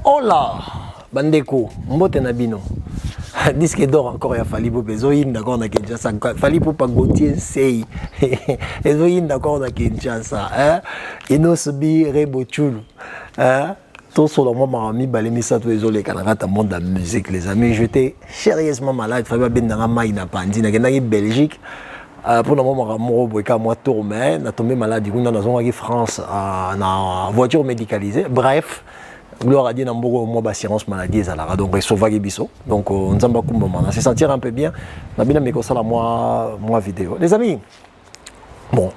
Oh là, Bandeko, mbote na bino. Disque d'or encore, il a fallu pour Bezoïne d'accord na Kinshasa. Fallu pour pas Gauthier Sey. Bezoïne d'accord na Kinshasa. Hein? Inosubi Rebochulu. Hein? Tout sur le moment, mi balemi ça tous les autres les Canadiens dans le monde de la musique les amis. J'étais sérieusement malade. Fallait bien dans la maille na pandi na Belgique. Pour le moment, moi tourné, na tombé malade. Du coup, dans la France, na voiture médicalisée. Bref. Gloire à Dieu, dans beaucoup d'assurance maladie, donc sauver biso. Donc on s'en va comme se sentir un peu bien. On a bien mis ça moi vidéo. Les amis, bon,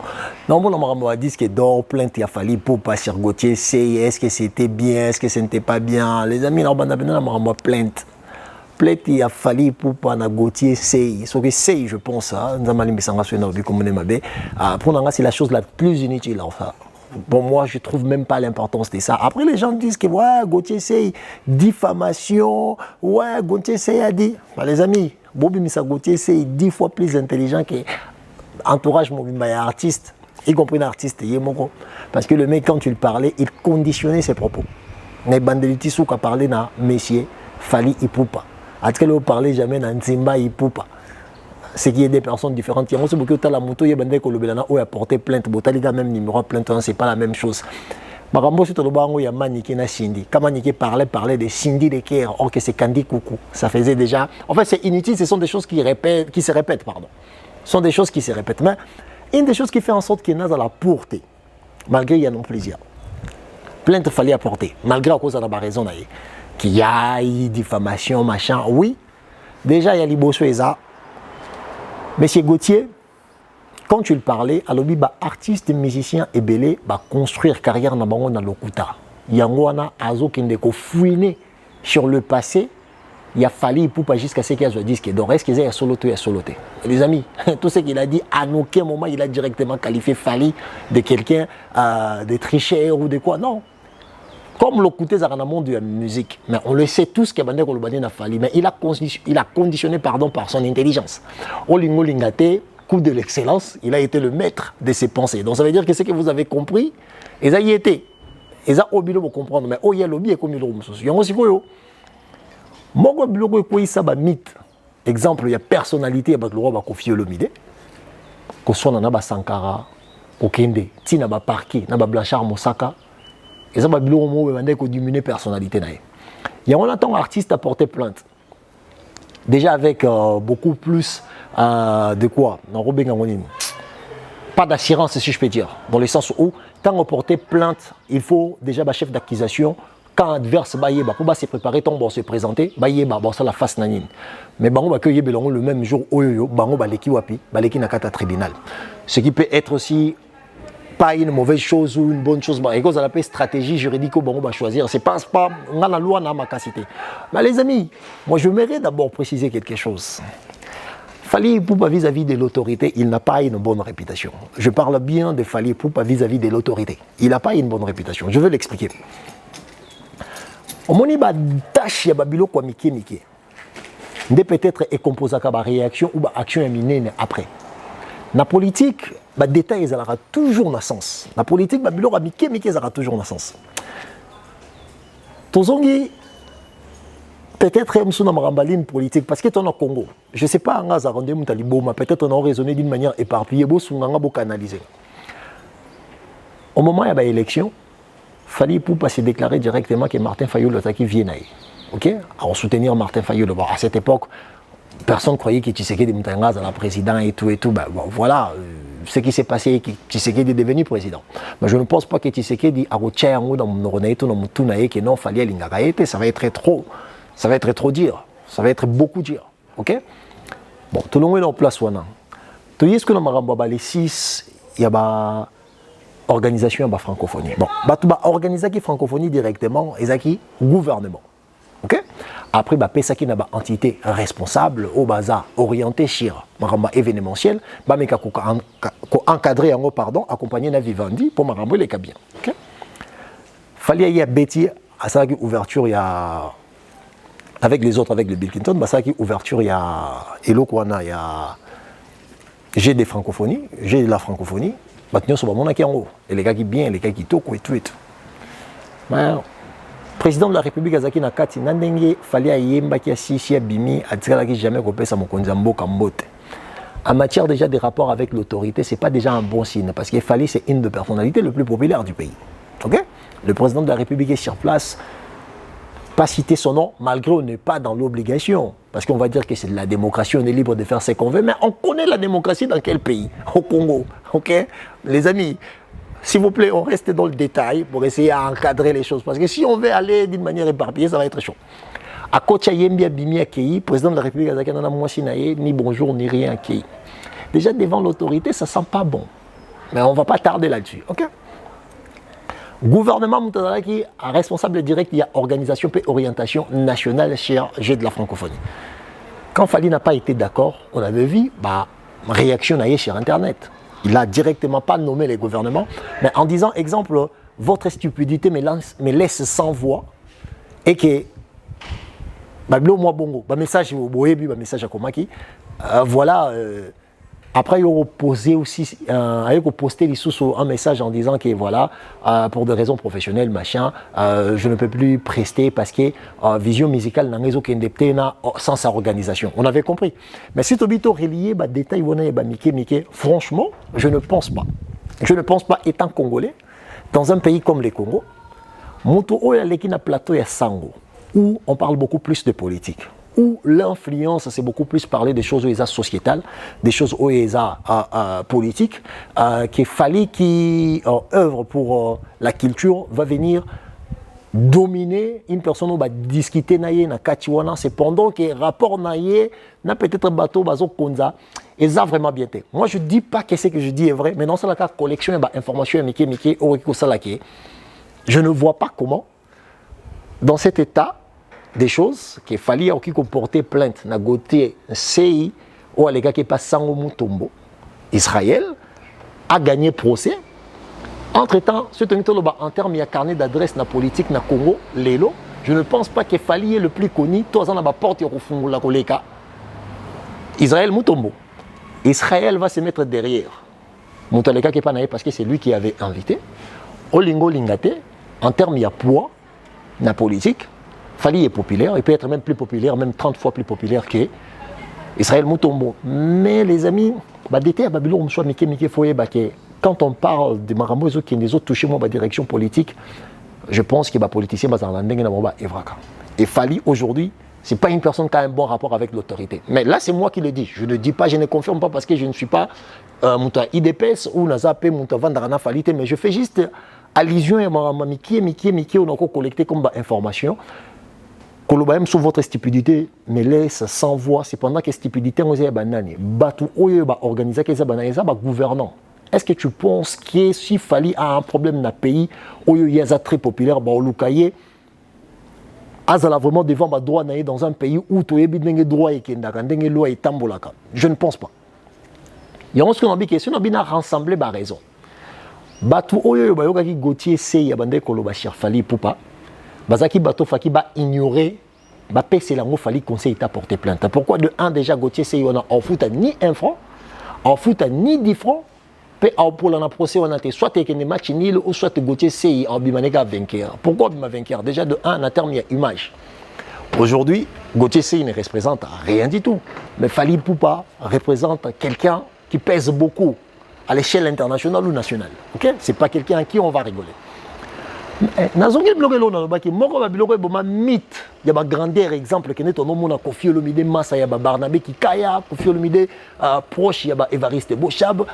normalement on a dit que d'or plainte il a fallu pour pas sur Gauthier, est-ce que c'était bien, est-ce que ce n'était pas bien. Les amis, on a plainte. Plainte il a fallu pour pas na Gauthier, ce que c'est, je pense, nous avons mis ça comme pour nous c'est la chose la plus inutile enfin. Pour moi, je ne trouve même pas l'importance de ça. Après, les gens disent que ouais, Gauthier c'est diffamation. Ouais, Gauthier c'est a dit. Bah, les amis, Bobby Missa Gauthier c'est 10 fois plus intelligent que entourage artiste, y compris l'artiste. Parce que le mec, quand tu le parlais, il conditionnait ses propos. Les bandelitis qui a parlé na Messier, Fali Ipupa. À ce qu'il parlait jamais na Nzimba Ipupa. C'est qu'il y a des personnes différentes. Il y a beaucoup de la moto, il y a des gens qui ont porté plainte. Il y a même numéro plainte, c'est pas la même chose. Marambo c'est le bango, il y a Maniki na Cindy. Quand Maniki parlait de Cindy de Kerr, or que c'est Candy Coucou. Ça faisait déjà. En fait, c'est inutile. Ce sont des choses qui se répètent, pardon. Ce sont des choses qui se répètent. Mais une des choses qui fait en sorte qu'il y a la pureté, malgré il y a non plaisir. Plainte fallait apporter, malgré à cause de la raison qu'il y a diffamation, machin. Oui, déjà il y a les bosses et ça. Monsieur Gauthier, quand tu le parlais, alors artiste, musicien et belé, construire carrière dans le lokuta. Yangwana azo kindeko fouiner sur le passé, il a fallu pour pas jusqu'à ce qu'il dise que donc est-ce qu'il y a soloté à soloté. Les amis, tout ce qu'il a dit, à aucun moment il a directement qualifié Fali de quelqu'un de tricheur ou de quoi. Non. Comme l'écouter dans le monde de la musique, mais on le sait tous qu'il y a Fali, mais il a conditionné pardon, par son intelligence. Olingo Lingate, coup de l'excellence, il a été le maître de ses pensées. Donc ça veut dire que ce que vous avez compris, et ça y était. Et ça, au bilo, vous comprendre, mais il y a le bien comme il y a le il y a aussi quoi. Moi, je suis un mythe. Exemple, il y a personnalité, il y a le roi qui a confié le mide. Que ce soit Sankara, Okende, Tina Parki, Blanchard Mosaka. Et ça va diminuer la personnalité. Il y a un artiste à porter plainte. Déjà avec beaucoup plus de quoi pas d'assurance, si je peux dire. Dans le sens où, quand on porte plainte, il faut déjà un chef d'accusation. Quand adverse pour se préparer, on se présenter, ça la face nanine. Mais le même jour, tribunal. Ce qui peut être aussi pas une mauvaise chose ou une bonne chose. Et quand on appelle stratégie juridique, on va choisir. C'est pas la loi n'a ma capacité. Mais les amis, moi je voudrais d'abord préciser quelque chose. Fali Ipupa vis-à-vis de l'autorité, il n'a pas une bonne réputation. Je parle bien de Fali Ipupa vis-à-vis de l'autorité. Il n'a pas une bonne réputation. Je vais l'expliquer. Au moment où tâche ya babilo kwa miki peut-être est composé à la réaction ou action minée après. La politique, les détails aura toujours un sens. La politique, babilo kwa miki aura toujours un sens. Tozongi peut-être même sur une politique parce que tu es au Congo. Je ne sais pas peut-être on a raisonné d'une manière éparpillée, on a canalisé. Au moment où il y a l'élection, Fali Ipupa s'est déclaré directement que Martin Fayulu vient. Ok? Alors soutenir Martin Fayulu. Bon, à cette époque, personne ne croyait que Tshisekedi était la président et tout. Bon, voilà ce qui s'est passé, que Tshisekedi est devenu président. Mais je ne pense pas que Tshisekedi a retiré un mot dans mon oreille, que non, Fali Lingaraete, ça va être trop. Ça va être trop dur. Ça va être beaucoup dur. Ok? Bon, tout le monde est en place. Tu sais ce que nous avons les 6, il y a organisation de francophonie. Bon, organiser la francophonie directement, et qui gouvernement. OK? Après, il y a une entité responsable au bazar orienté sur événementiel, encadré accompagné de Vivendi pour m'arranger les cabines. OK? Fallait y a Betty à ça ouverture il y a avec les autres avec le Bill Clinton, ça qui ouverture il y a Elokwana, il y a j'ai des francophonies, j'ai de la francophonie. Maintenant, sur mon qui en haut. Et les gars qui bien, les gars qui toquent et tout. président de la République Azaki Nakati, Nandenge, fallait à Yemba qui a sisi à Bimi, à dire qu'il jamais coupé sa mokonzambo kambote. En matière déjà des rapports avec l'autorité, ce n'est pas déjà un bon signe, parce qu'il fallait, c'est une des personnalités les plus populaires du pays. Ok? Le président de la République est sur place, pas citer son nom, malgré on n'est pas dans l'obligation, parce qu'on va dire que c'est de la démocratie, on est libre de faire ce qu'on veut, mais on connaît la démocratie dans quel pays? Au Congo. Ok? Les amis, s'il vous plaît, on reste dans le détail pour essayer d'encadrer les choses. Parce que si on veut aller d'une manière éparpillée, ça va être chaud. À Kocha Yembi Abimi Akei, président de la République Azakana Mwasinaye, ni bonjour, ni rien Akei. Déjà devant l'autorité, ça ne sent pas bon. Mais on ne va pas tarder là-dessus. Ok? Gouvernement Moutazaraki, responsable direct, il y a organisation et orientation nationale chez Jeux de la francophonie. Quand Fali n'a pas été d'accord, on avait vu, réaction sur Internet. Il n'a directement pas nommé les gouvernements, mais en disant, exemple, votre stupidité me laisse sans voix et que, message au Boébi, message à Komaki, voilà, après il a posé aussi, posté un message en disant que voilà, pour des raisons professionnelles, machin, je ne peux plus prester parce que vision musicale n'a pas sans sa organisation. On avait compris. Mais si tu as relié, détail, franchement, je ne pense pas. Je ne pense pas, étant congolais, dans un pays comme le Congo, Moto Oya Lekina Plateau et Sango, où on parle beaucoup plus de politique, où l'influence, c'est beaucoup plus parler des choses où ils ont sociétales, des choses où ils ont politiques, qu'il fallait qui œuvre pour la culture va venir dominer une personne où va discuter naïe na katiwana, c'est pendant que rapport naïe n'a peut-être bateau bazo konza et ça vraiment bien été. Moi je dis pas que ce que je dis est vrai, mais non c'est la collection et information miki oriko salake. Je ne vois pas comment dans cet état des choses qu'il fallait qu'on portait plainte na goté CI ou à l'égard qui passe Sango Mutombo. Israël a gagné procès. Entre-temps, en termes de carnet d'adresse na politique na Congo, Lelo, je ne pense pas qu'il fallait le plus connu, toi en a porte au la koleka. Israël Mutombo. Israël va se mettre derrière. Moutaleka qui est pas naïf parce que c'est lui qui avait invité. Olingo Lingate, en termes de poids na politique, Fali est populaire, il peut être même plus populaire, même 30 fois plus populaire que Israël Mutombo. Mais les amis, quand on parle de Marambo qui les autres touché ma direction politique, je pense que les politiciens et Fali aujourd'hui, ce n'est pas une personne qui a un bon rapport avec l'autorité. Mais là, c'est moi qui le dis. Je ne dis pas, je ne confirme pas parce que je ne suis pas IDPS ou Nazapé, Vandarana Falite, mais je fais juste allusion à Miki, on a collecté comme information. Même sur votre stupidité, mais laisse sans voix. C'est pendant que stupidité, on est banane. Batou oyo ba organiser que ça banane, ça ba gouvernant. Est-ce que tu penses que s'il fallait a un problème dans le pays, oyo yaza très populaire, ba olukaye, azala vraiment devant ba droit naïe dans un pays où tu es bien droit et kendaka, ndenge loi et tambolaka. Je ne pense pas. Il y a un ce qu'on a dit que si on a bien rassemblé ba raison. Batou oyo ba yoka ki Gauthier sey ya bande koloba cher fali poupa. Bazaki Bato Faki va ignorer, c'est la fallait conseil t'a porté plainte. Pourquoi de 1 déjà Gauthier c'est on en fout ni 1 franc, en fout ni 10 francs, puis pour l'an procès on a été soit des matchs nul ou soit Gauthier c'est en bimanega vainqueur. Pourquoi bima vainqueur? Déjà de 1 en termes il y a image. Aujourd'hui, Gauthier c'est ne représente rien du tout, mais Fali Poupa représente quelqu'un qui pèse beaucoup à l'échelle internationale ou nationale. OK? C'est pas quelqu'un à qui on va rigoler. Nazongi biloko na lobaki moko ba biloko boma mythe ya ba grandeur exemple que neto nomona Koffi Olomide massa ya ba Barnabé Kikaya Koffi Olomide proche ya ba Évariste Bochab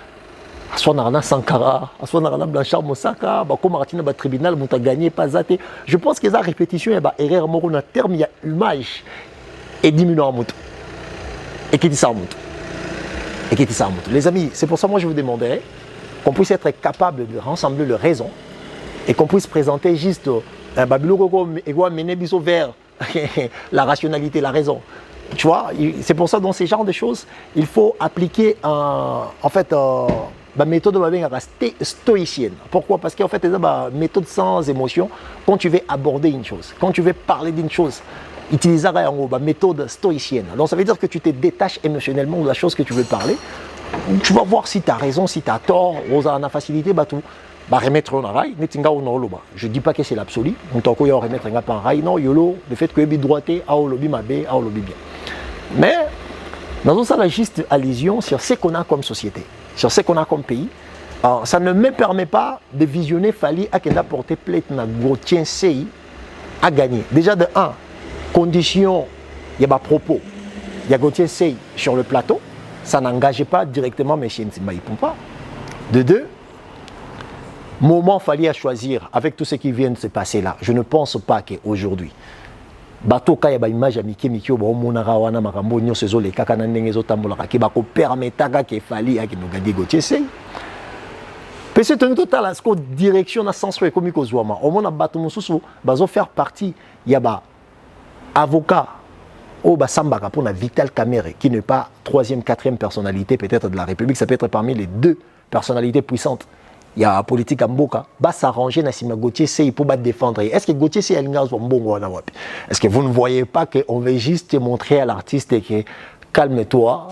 aswana na Sankara aswana na Blanchard Mosaka ba ko Martina ba tribunal muta gagné pas zate. Je pense que ça répétition ya ba erreur moko na terme ya image et diminuer mutu et qui dit ça mutu et qui dit ça mutu. Les amis, c'est pour ça moi je vous demanderais qu'on puisse être capable de rassembler les raisons et qu'on puisse présenter juste vers la rationalité, la raison. Tu vois, c'est pour ça dans ces genres de choses, il faut appliquer en fait la méthode stoïcienne. Pourquoi? Parce qu'en fait, c'est une méthode sans émotion. Quand tu veux aborder une chose, quand tu veux parler d'une chose, utiliser la méthode stoïcienne. Donc ça veut dire que tu te détaches émotionnellement de la chose que tu veux parler. Tu vas voir si tu as raison, si tu as tort, on a facilité, tout. bah remettre en rail, netinga ou non loba. Je dis pas que c'est l'absolu, on t'a quoi remettre en rail, non yolo, le fait que ebi droité, a lobby mabé, a lobby bien. Mais dans ça, la juste allusion sur ce qu'on a comme société, sur ce qu'on a comme pays. Alors, ça ne me permet pas de visionner Fally à qu'elle a porté plainte dans Gauthier Sey à gagner. Déjà de 1, condition, il y a des propos. Il y a Gauthier Sey sur le plateau, ça n'engageait pas directement M. Ntimba Ipumba. De 2, moment Fally à choisir avec tout ce qui vient de se passer là. Je ne pense pas qu'aujourd'hui, bato kaya ba image ya miki miki ba omonaka wana makambo nyonso ezolekaka na ndenge ezotambolaka ke bakopermetaka ke Fally akinoga Gauthier Sey. Parce que total à ce que direction na sens ekomi kozwama omona bato mosusu bazo faire partie ya ba avocat au basambaka pour la Vital Kamerhe qui n'est pas 3e, 4e personnalité peut-être de la République, ça peut être parmi les 2 personnalités puissantes. Il y a la politique à Mboka, va s'arranger na sima Gauthier Sey pour défendre. Est-ce que Gauthier Sey alinga zo mbongo wana wapi? Est-ce que vous ne voyez pas qu'on veut juste montrer à l'artiste que calme-toi,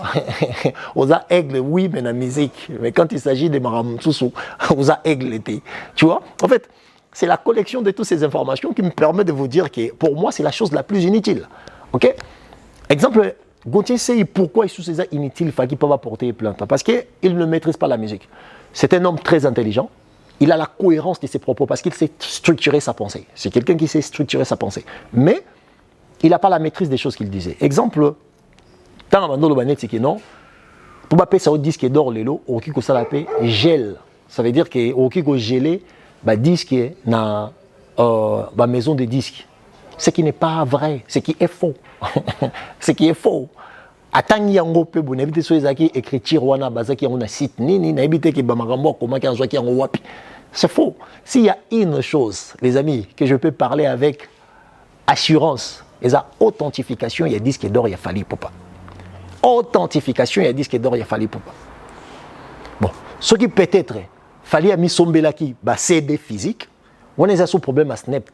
on a aigle, oui, mais la musique. Mais quand il s'agit de Maram Soussou, on a aigle l'été. Tu vois? En fait, c'est la collection de toutes ces informations qui me permet de vous dire que pour moi, c'est la chose la plus inutile. Ok? Exemple, Gauthier Sey, pourquoi il sous ces inutiles, il faut qu'il peut porter plainte? Parce qu'il ne maîtrise pas la musique. C'est un homme très intelligent. Il a la cohérence de ses propos parce qu'il sait structurer sa pensée. C'est quelqu'un qui sait structurer sa pensée. Mais il n'a pas la maîtrise des choses qu'il disait. Exemple, tant que le banet, c'est que non, pour pas payer ça au disque d'or, l'élo, au qui ça la paix gèle. Ça veut dire que au qui gelé, bah disque na maison de disques. Ce qui n'est pas vrai, ce qui est faux. Ce qui est faux. Attends yango pe bon éviter so ezaki écriture wana bazaki on a site nini na éviter que ba makambo comment ki anzo ki yango wapi. C'est faux. S'il y a une chose, les amis, que je peux parler avec assurance, et ça authentification, il y a disque d'or, il y a Fally Ipupa. Authentification, il y a disque d'or, il y a Fally Ipupa. Bon, ce qui peut-être Fally a mis sombelaki ba CD physique, on est à ce problème à Snap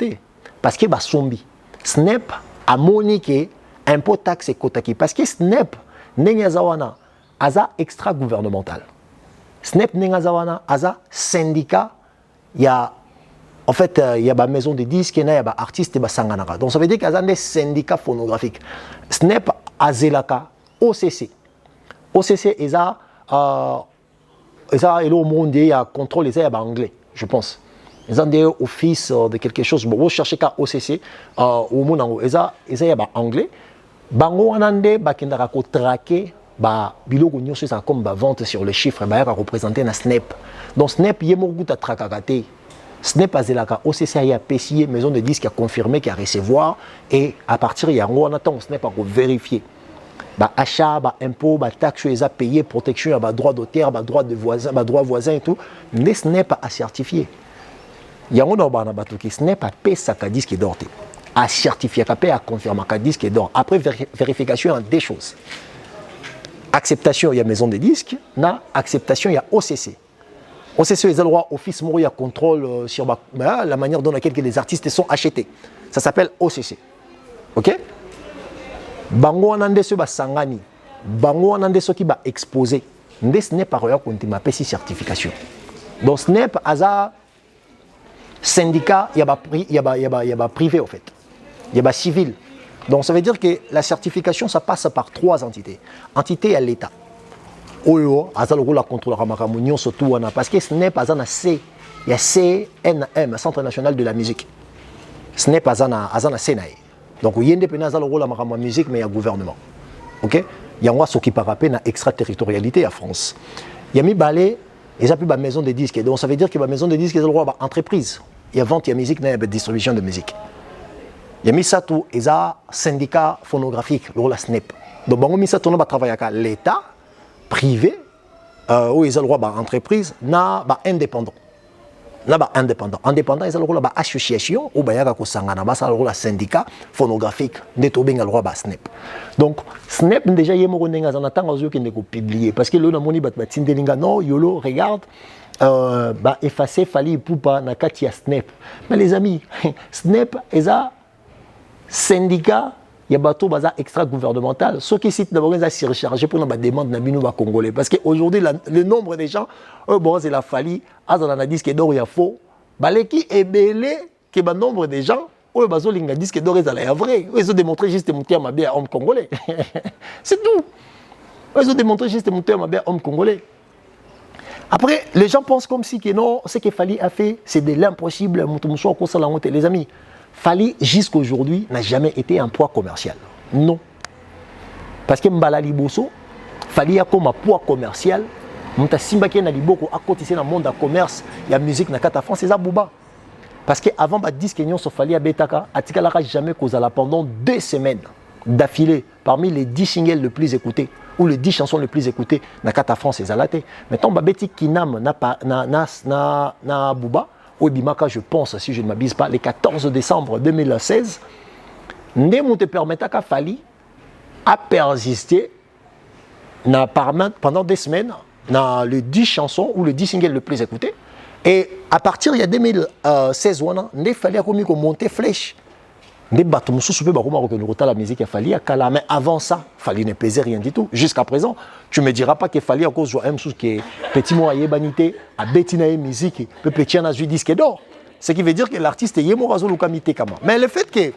parce que ba sombi. Snap a moniqué impôt taxe et kotaki parce que Snap nengazawana aza extra gouvernemental. Snap nengazawana aza syndicat, il y a en fait il y a ba maison de disques, il y a ba artistes et ba sanganaka. Donc ça veut dire qu'il y a des syndicats phonographiques. Snap azelaka OCC. OCC eza et le monde il y a contrôle il y a ba anglais, je pense. Ils ont des offices de quelque chose. Bon, vous cherchez qu'à OCC au monde il y a ba anglais. Bango anande bakindaka ko traquer ba biloko nyonso ça comme ba vente sur les chiffres ba ya représenter na Snap. Donc Snap yemoguta trakakate. Snap azelaka OCC ya PCI maison de disques qui a confirmé qu'il a recevoir et à partir ya ngo on attend Snap a vérifier. Ba achat, ba impôt, ba taxe les a payé, protection ba droit d'auteur, ba droit de voisin, ba droit voisin et tout, mais Snap a certifié. Yango na bana batuki Snap a payé sa disque d'or. À certifier, à confirmer qu'un disque est d'or. Après vérification, il y a des choses. Acceptation, il y a maison de disques. Na acceptation, il y a OCC. OCC, ils ont le droit, office, il y a contrôle sur la manière dont laquelle les artistes sont achetés. Ça s'appelle OCC. Ok? Bango anande se ba sangani. Bango anande ce qui va exposer. Ce n'est pas rien qu'on m'a payé certification. Donc ce n'est pas hasard. Syndicat, il y a privé en fait. Il y a civil. Donc ça veut dire que la certification, ça passe par 3 entités. Entité à l'État. Oyo, azal rôle à contrôler la surtout parce que ce n'est pas un C. Il y a CNM, Centre national de la musique. Ce n'est pas un CNAE. Donc il y a indépendance dans le rôle à la musique, mais il y a gouvernement. Ok? Il y a ce qui parle à extraterritorialité à France. Il y a mis balai, et ça plus la maison de disques. Donc ça veut dire que la maison de disques est le droit à entreprise. Il y a vente, il y a musique, il y a distribution de musique. Il y a mis ça tout, et ça syndicat phonographique, le rôle à Snap. Donc on a mis ça tout, on va travailler avec l'État, privé, où ils ont le droit à entreprise, na indépendant. Indépendant. Indépendant, ils ont le rôle à association, ou bien le rôle à syndicat phonographique, ils ont le droit à Snap. Donc Snap déjà il y a un attend aux yeux qui ne publier parce que là on a moni non yolo regarde effacer Fally Ipupa na kati ya Snap. Mais les amis, Snap est un syndicat il y a bateau baza extra-gouvernemental. Ceux qui citent d'abord, ils ont surchargé pour la demande de Congolais. Parce qu'aujourd'hui, le nombre de gens, bon, c'est la Fali, Azana disque d'or, il y a faux. Baleki est belé, que le nombre de gens, bazo linga disque d'or, ils ont vrai. Ils ont démontré juste mon terme à bien homme congolais. C'est tout. Ils ont démontré juste mon terme à bien homme congolais. Après, les gens pensent comme si que non, ce que Fali a fait, c'est de l'impossible. Les amis, Fali, jusqu'à aujourd'hui, n'a jamais été un poids commercial. Non. Parce que Mbala Liboso, Fali a comme un poids commercial. Mta Simbake na Liboko, à côté dans le monde de commerce, il y a musique na Kata France, c'est Zabouba. Parce qu'avant, le disque sur Fali à Betaka, Atika n'a jamais causé pendant 2 semaines d'affilée, parmi les 10 singles les plus écoutés, ou les 10 chansons les plus écoutées, na Kata France et Zalaté. Maintenant, Babeti Kinam na Bouba, au Bimaka, je pense, si je ne m'abuse pas, le 14 décembre 2016, Ndemo te permettait à Fali à persister pendant 2 semaines dans les 10 chansons ou les 10 singles les plus écoutés. Et à partir de 2016, il fallait monter flèche. Mais la musique, il fallait à mais avant ça, il fallait ne peser rien du tout. Jusqu'à présent, tu ne me diras pas qu'il fallait à cause de un chose qui est petit mot à Yebanité, à Bettina musique, petit à disque d'or. Ce qui veut dire que l'artiste est Yemorazo Lukamite Kama. Mais le fait que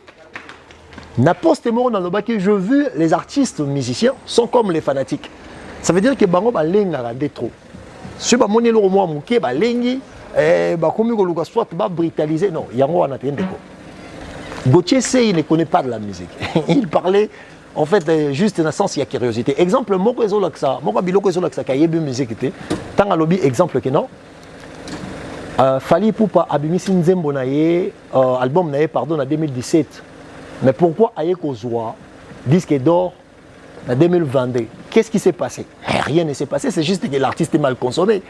n'importe mot dans le bac, je veux les artistes musiciens sont comme les fanatiques. Ça veut dire que Bango ba lenga de trop. Si ba moni lo mo muke ba lengi ba komi ko luka soit ba brutaliser non, yango wana tende ko. Gauthier Sey, il ne connaît pas de la musique. Il parlait, en fait, juste dans le sens, il y a curiosité. Exemple, moi, je suis musique. Tant à lobby, exemple que non. Fali Poupa Abimisi Nzembo naye, album naye, pardon, en 2017. Mais pourquoi Aye Kozwa, disque d'or, en 2022? Qu'est-ce qui s'est passé? Rien ne s'est passé, c'est juste que l'artiste est mal consommé.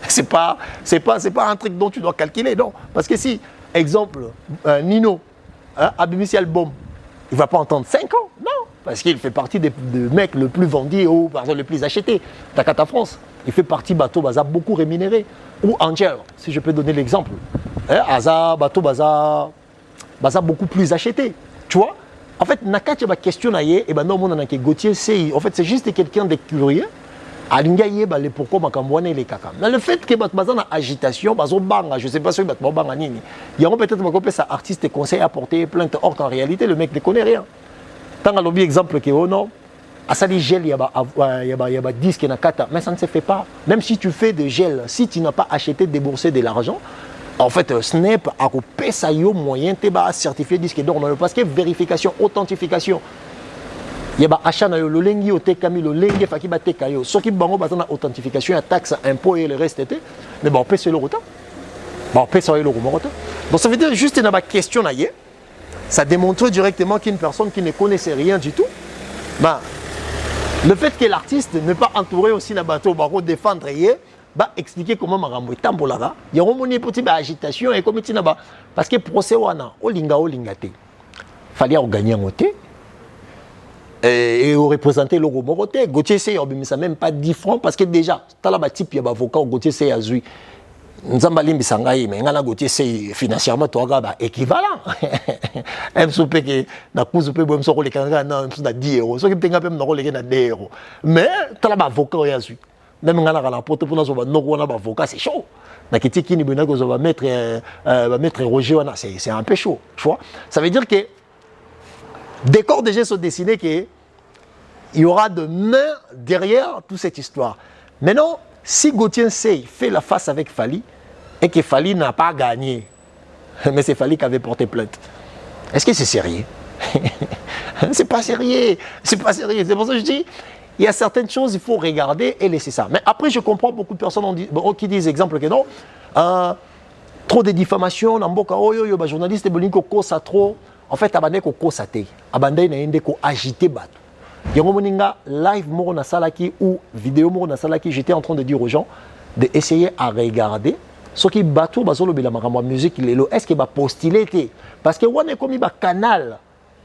C'est pas un truc dont tu dois calculer, non. Parce que si, exemple, Nino, Abimisi album, il ne va pas entendre 5 ans, non. Parce qu'il fait partie des mecs le plus vendus ou le plus achetés. Takata France, il fait partie Bateau Baza beaucoup rémunéré. Ou Angel, si je peux donner l'exemple. Aza, Bateau Baza beaucoup plus acheté. Tu vois? En fait, Nakati va questionner et ben non, mon Gauthier, c'est en fait c'est juste quelqu'un de curieux. Alingaye ba le pourquoi makambwane les kaka. Mais le fait que baza na agitation, bazo banga, je sais pas si bazo banga nini. Il y a peut-être makopé sa artiste conseil à porter plainte or qu'en réalité le mec ne connaît rien. Tant à l'objet exemple que oh non, à ça les gel il y a disque na kata, mais ça ne se fait pas. Même si tu fais des gels, si tu n'as pas acheté déboursé de l'argent, en fait, Snap a coupé ça yo moyen te ba certifié disque d'or parce que vérification, authentification. Il y a achat na yo le lengi o te kami le lengi faki ba te kayo. Ce qui bango bazana authentification, taxe, impôt et le reste était. Mais bon, paie sur le retard. Bon, paie sur le retard. Donc ça veut dire juste une question là, ça démontre directement qu'une personne qui ne connaissait rien du tout, bah, le fait que l'artiste n'est pas entouré aussi d'un bateau, bah, défendre bah expliquer comment marambo tambolara il y a une petite agitation et comme tu n'as parce que procès wana olinga te fallait gagner en côté et représenter le Romoroté. Gauthier Sey ça même pas 10 francs parce que déjà tala ba type ya avocat Gauthier Sey azui nzamba limbi sangai mais ngana Gauthier Sey financièrement to ga équivalent même soupé que na kuzu pe bom soko le kanga na 10 euros so ki tenga pe na ko le na 2 euros mais tala ba avocat ya azui même ngana la porte pour nous on a avocat c'est chaud na kiti kini bena ko va mettre Roger wana c'est un peu chaud tu vois ça veut dire que décor déjà sont dessinés qu'il y aura de main derrière toute cette histoire. Maintenant, si Gauthier Sey fait la face avec Fali et que Fali n'a pas gagné, mais c'est Fali qui avait porté plainte, est-ce que c'est sérieux? C'est pas sérieux. C'est pas sérieux. C'est pour ça que je dis, il y a certaines choses, il faut regarder et laisser ça. Mais après, je comprends beaucoup de personnes qui disent, exemple, que non, trop de diffamation, journaliste, ça trop. En fait, abandé ko kosate, abandé na ende ko agité bateau. Yango moninga live moro na salaki ou vidéo moro na salaki, j'étais en train de dire aux gens de essayer à regarder ce qui bateau bazolo bila makamwa musique lelo est-ce que ba postuler té parce que on est comme ba canal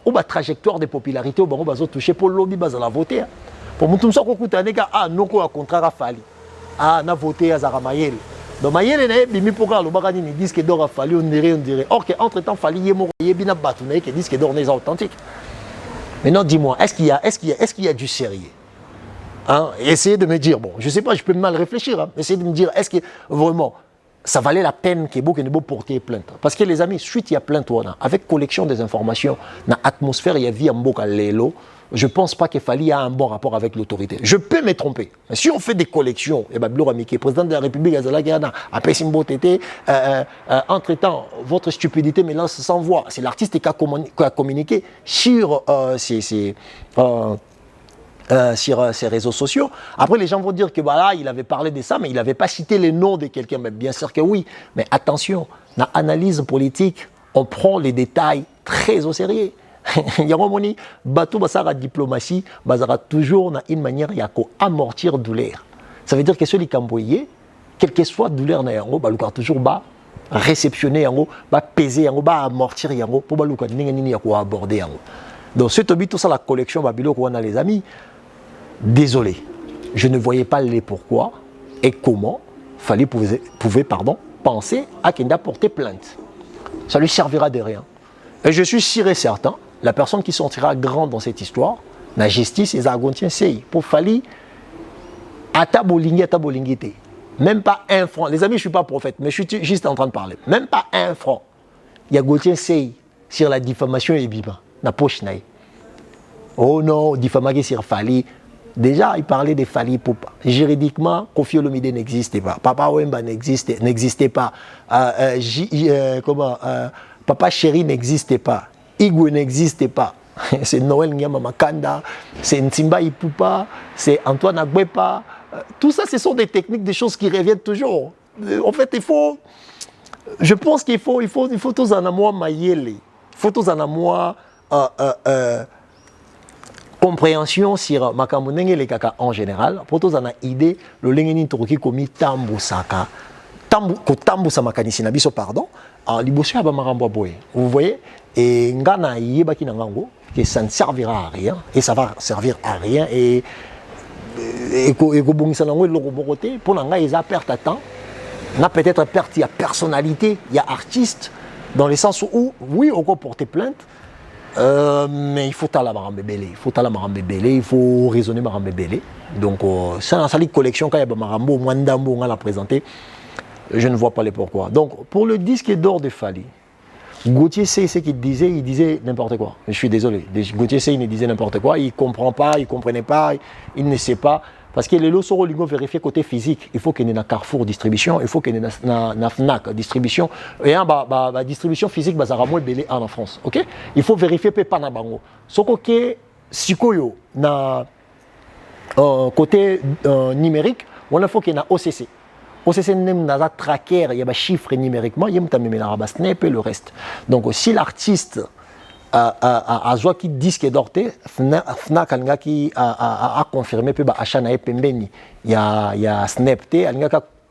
ou ba trajectoire de popularité au bango bazo toucher pour lobby bazala voter. Pour mutumsa ko kutane ka noko a contrat Fali. Na voter à Zaramayel. Donc, bimi pourquoi le bagani ni disque d'or a fallu, on dirait. Or, entre temps, fallu y bina batouné, que disque d'or n'est authentique. Maintenant, dis-moi, est-ce qu'il y a du sérieux? Hein? Essayez de me dire, bon, je sais pas, je peux mal réfléchir, hein, essayez de me dire, est-ce que vraiment, ça valait la peine qu'il y ait beau porter plainte? Parce que les amis, suite il y a plainte, avec collection des informations, dans l'atmosphère, il y a vie en boca lélo. Je ne pense pas qu'il fallait un bon rapport avec l'autorité. Je peux me tromper. Mais si on fait des collections, et bien, le président de la République, entre-temps, votre stupidité me lance sans voix. C'est l'artiste qui a communiqué sur ses réseaux sociaux. Après, les gens vont dire que voilà, il avait parlé de ça, mais il n'avait pas cité les noms de quelqu'un. Mais bien sûr que oui. Mais attention, dans l'analyse politique, on prend les détails très au sérieux. Il y a un bateau basara diplomatie, basara toujours na une manière ya ko amortir douleur. Ça veut dire que celui qui envoyé, quelle que soit douleur na yango, baluka toujours ba réceptionner yango, ba peser yango, ba amortir yango pour baluka nini ya ko aborder yango. Donc ce tobi tout ça la collection babilo ko na les amis. Désolé, je ne voyais pas les pourquoi et comment pouvait penser à Kenda porter plainte. Ça lui servira de rien. Et je suis sûr et certain, la personne qui sortira grande dans cette histoire, la justice et Zagontien Sey, pour Fali, atabolingité. Même pas un franc. Les amis, je ne suis pas prophète, mais je suis juste en train de parler. Même pas un franc. Il y a Gauthier Sey sur la diffamation et Biba, na poche naï. Oh non, diffamation sur Fali. Déjà, il parlait de Fali Poupa. Juridiquement, Kofi Olomide n'existait pas. Papa Wemba n'existait pas. Papa Chéri n'existait pas. Igwe n'existait pas. C'est Noël Nyama Makanda, c'est Ntimba Ipupa, c'est Antoine Agbepa. Tout ça, ce sont des techniques, des choses qui reviennent toujours. En fait, je pense qu'il faut tous en amour maïele. Il faut tous en amour compréhension sur Makamunenge et les kaka en général. Pour tous en a idée, le lengeni toki komi tambu saka. Tambu samakanisi na biso pardon. Liboso ya marambo boye. Vous voyez? Et ngana yebaki na ngango que ça ne servira à rien et ça va servir à rien et bongisa nango eloko bokote pour nga eza perte à temps. Na peut-être perte il y a personnalité, il y a artiste dans le sens où oui on peut porter plainte. Mais il faut aller à il faut raisonner Marambébélé. Donc, ça dans sa collection, quand il y a Marambo, Mwandambo, on l'a présenté, je ne vois pas les pourquoi. Donc, pour le disque d'or de Fali, Gauthier sait ce qu'il disait, il disait n'importe quoi. Je suis désolé. Gauthier sait, il disait n'importe quoi, il ne comprend pas, il ne comprenait pas, il ne sait pas. Parce que les lots sont vérifiés côté physique. Il faut qu'il y ait un Carrefour distribution, il faut qu'il y ait une FNAC distribution. Et la distribution physique, ça sera moins belé en France. Okay? Il faut vérifier que pas na bango. Ce que sikoyo na côté numérique, il faut qu'il y ait un OCC. OCC n'a pas tracker, il y a des chiffres numériquement, il y a un snap et le reste. Donc si l'artiste a qui disque d'orté Fnac a confirmé que achat na pembeni il y a Snapté a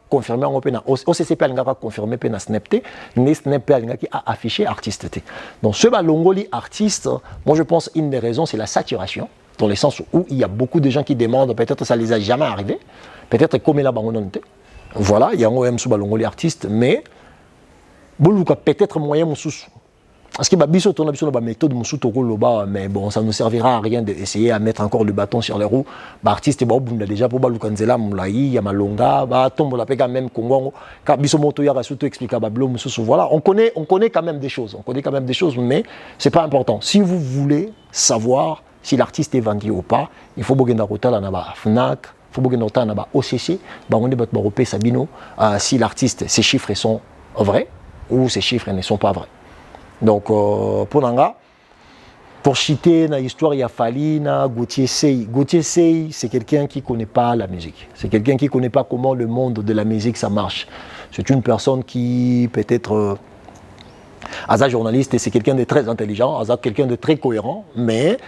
confirmé en open OCCP a confirmé que na Snapté ne Snapté a affiché artiste. Donc ce balongoli artiste, moi je pense une des raisons c'est la saturation dans le sens où il y a beaucoup de gens qui demandent peut-être ça les a jamais arrivé peut-être comme la bangononté voilà il y a un OM sous balongoli artiste mais peut-être moyen sous. Parce que biso ton habitude ba méthode musuto ko loba mais bon ça ne servira à rien d'essayer à mettre encore le bâton sur les roues ba artiste ba bunda déjà pour ba lukanzela mulai ya malonga ba tombo la peka même kongo ka biso moto ya surtout expliquer ba blo mususu voilà on connaît quand même des choses mais c'est pas important si vous voulez savoir si l'artiste est vendu ou pas il faut bogenda kotala na ba Fnac faut bogenda kotala na ba OCC ba on bat ba repé sabino si l'artiste ses chiffres sont vrais ou ses chiffres ne sont pas vrais. Donc, pour Nanga, pour citer dans l'histoire, il y a Fali, Gauthier Sey. Gauthier Sey, c'est quelqu'un qui ne connaît pas la musique. C'est quelqu'un qui ne connaît pas comment le monde de la musique ça marche. C'est une personne qui peut-être... Aza journaliste, et c'est quelqu'un de très intelligent, Aza quelqu'un de très cohérent, mais